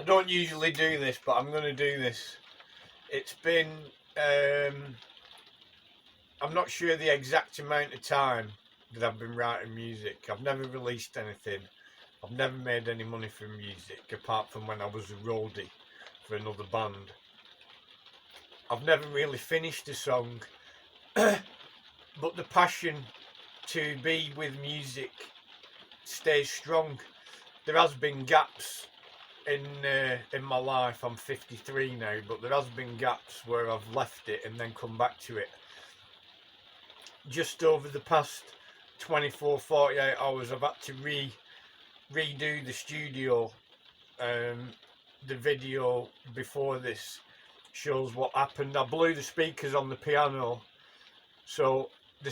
I don't usually do this, but I'm going to do this. It's been, I'm not sure the exact amount of time that I've been writing music. I've never released anything. I've never made any money from music, apart from when I was a roadie for another band. I've never really finished a song, but the passion to be with music stays strong. There has been gaps in my life. I'm 53 now, but there has been gaps where I've left it and then come back to it. Just over the past 24-48 hours, I've had to redo the studio. The video before this shows what happened. I blew the speakers on the piano, so the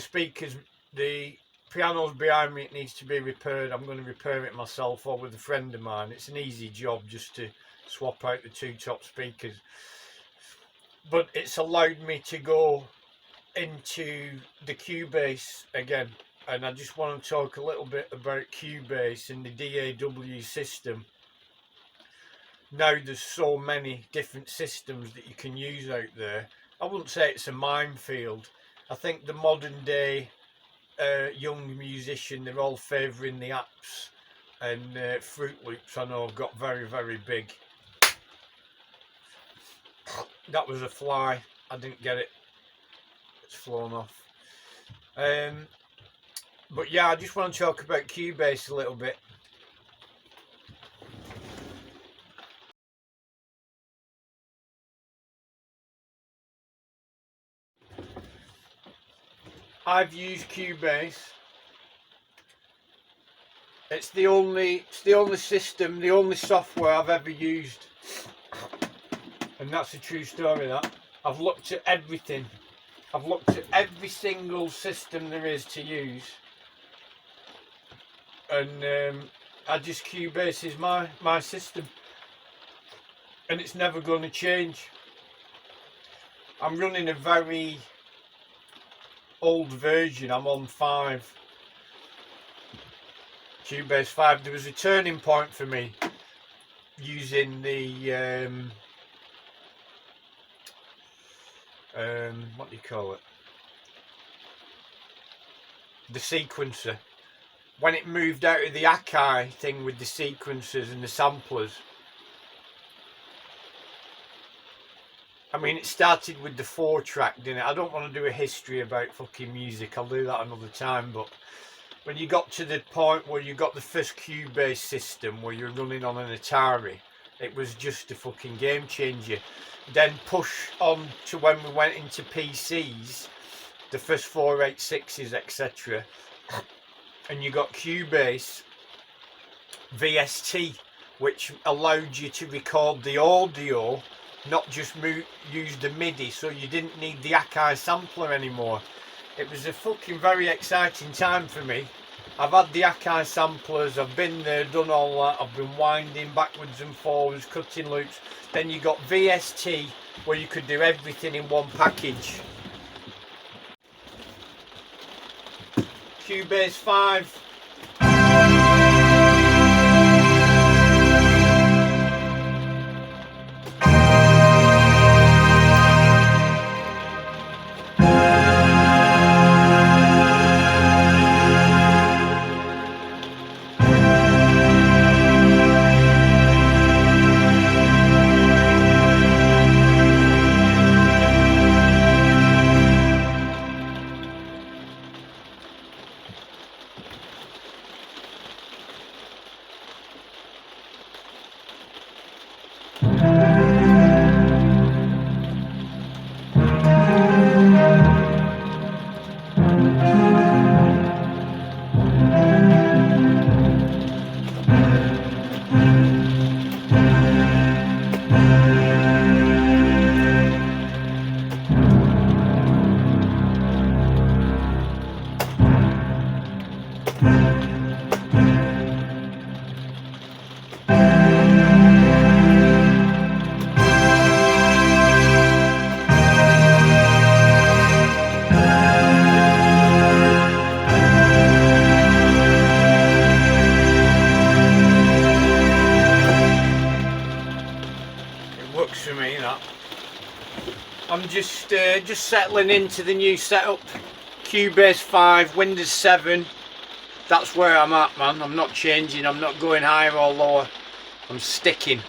piano's behind me. It needs to be repaired. I'm going to repair it myself or with a friend of mine. It's an easy job just to swap out the two top speakers, but it's allowed me to go into the Cubase again, and I just want to talk a little bit about Cubase and the DAW system. Now there's so many different systems that you can use out there. I wouldn't say it's a minefield. I think the modern day young musician, they're all favouring the apps, and Fruit Loops I know have got very, very big. That was a fly. I didn't get it. It's flown off. But yeah, I just want to talk about Cubase a little bit. I've used Cubase. It's the only system, the only software I've ever used, and that's a true story. That I've looked at everything. I've looked at every single system there is to use, and Cubase is my system, and it's never going to change. I'm running a very old version. I'm on 5, Cubase 5. There was a turning point for me using the what do you call it, the sequencer, when it moved out of the Akai thing with the sequencers and the samplers. I mean, it started with the 4-track, didn't it? I don't want to do a history about fucking music. I'll do that another time. But when you got to the point where you got the first Cubase system where you're running on an Atari, it was just a fucking game changer. Then push on to when we went into PCs, the first 486s, etc. And you got Cubase VST, which allowed you to record the audio, not just use the MIDI, so you didn't need the Akai sampler anymore. It was a fucking very exciting time for me. I've had the Akai samplers, I've been there, done all that, I've been winding backwards and forwards, cutting loops. Then you got VST, where you could do everything in one package. Cubase 5. works for me, that. I'm just settling into the new setup. Cubase 5, Windows 7. That's where I'm at, man. I'm not changing. I'm not going higher or lower. I'm sticking.